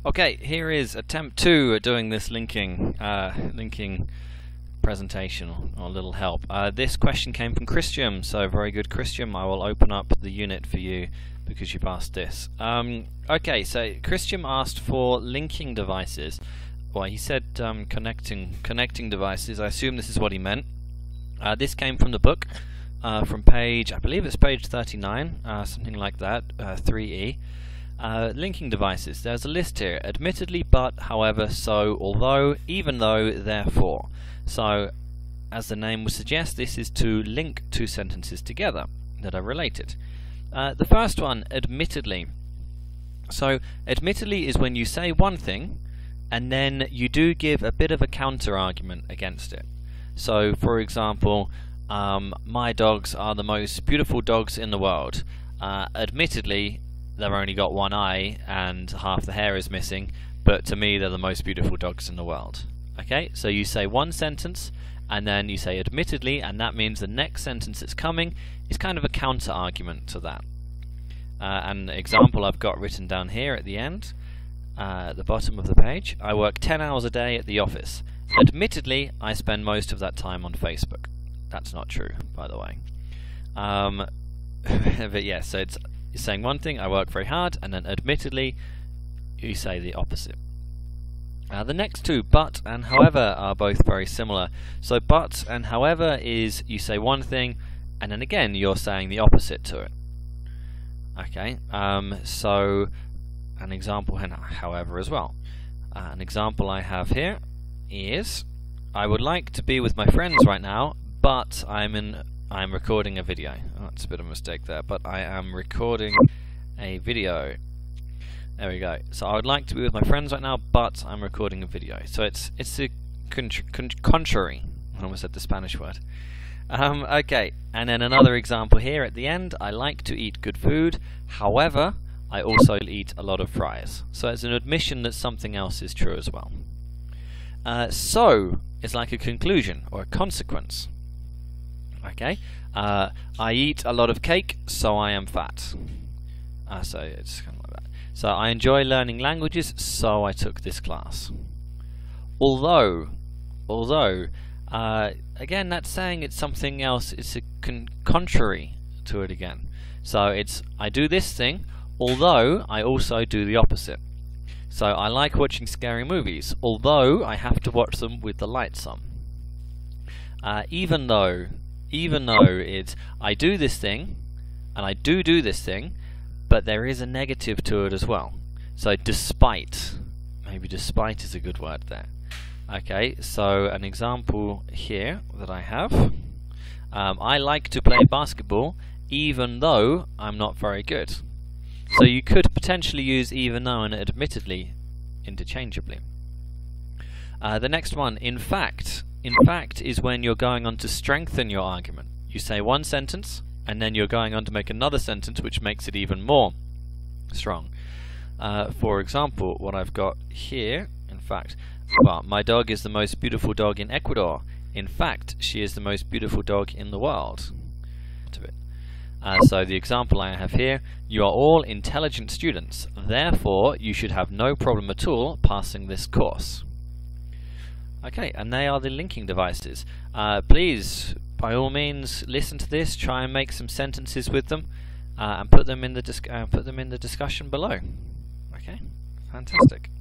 Okay, here is attempt 2 at doing this linking presentation, or little help. This question came from Christian, so very good, Christian. I will open up the unit for you because you've asked this. Okay, so Christian asked for linking devices. Well, he said connecting devices. I assume this is what he meant. This came from the book, from page, I believe it's page 39, something like that, 3E. Linking devices. There's a list here. Admittedly, but, however, so, although, even though, therefore. So, as the name would suggest, this is to link two sentences together that are related. The first one, admittedly. So, admittedly is when you say one thing, and then you do give a bit of a counter argument against it. So, for example, my dogs are the most beautiful dogs in the world. Admittedly, they've only got one eye and half the hair is missing, but to me they're the most beautiful dogs in the world. Okay, so you say one sentence and then you say admittedly, and that means the next sentence that's coming is kind of a counter argument to that. An example I've got written down here at the end, at the bottom of the page. I work 10 hours a day at the office. Admittedly, I spend most of that time on Facebook. That's not true, by the way. But yeah, so it's you're saying one thing, I work very hard, and then admittedly, you say the opposite. The next two, but and however, are both very similar. So but and however is you say one thing, and then again you're saying the opposite to it. Okay, so an example, however, as well. An example I have here is, I would like to be with my friends right now, but I'm recording a video. Oh, that's a bit of a mistake there, but I am recording a video. There we go. So I would like to be with my friends right now, but I'm recording a video. So it's the contrary. I almost said the Spanish word. Okay, and then another example here at the end. I like to eat good food. However, I also eat a lot of fries. So it's an admission that something else is true as well. So it's like a conclusion or a consequence. Okay, I eat a lot of cake, so I am fat. So it's kind of like that. So I enjoy learning languages, so I took this class. Although, again, that's saying it's something else. It's a contrary to it again. So it's I do this thing, although I also do the opposite. So I like watching scary movies, although I have to watch them with the lights on. Even though it's I do this thing, and I do this thing, but there is a negative to it as well. So despite, maybe despite is a good word there. Okay, so an example here that I have, I like to play basketball even though I'm not very good. So you could potentially use even though and admittedly interchangeably. The next one, in fact. In fact is when you're going on to strengthen your argument. You say one sentence, and then you're going on to make another sentence which makes it even more strong. For example, what I've got here, in fact, well, my dog is the most beautiful dog in Ecuador. In fact, she is the most beautiful dog in the world. So the example I have here, you are all intelligent students, therefore you should have no problem at all passing this course. Okay, and they are the linking devices. Please, by all means, listen to this. Try and make some sentences with them, and put them in the discussion below. Okay, fantastic.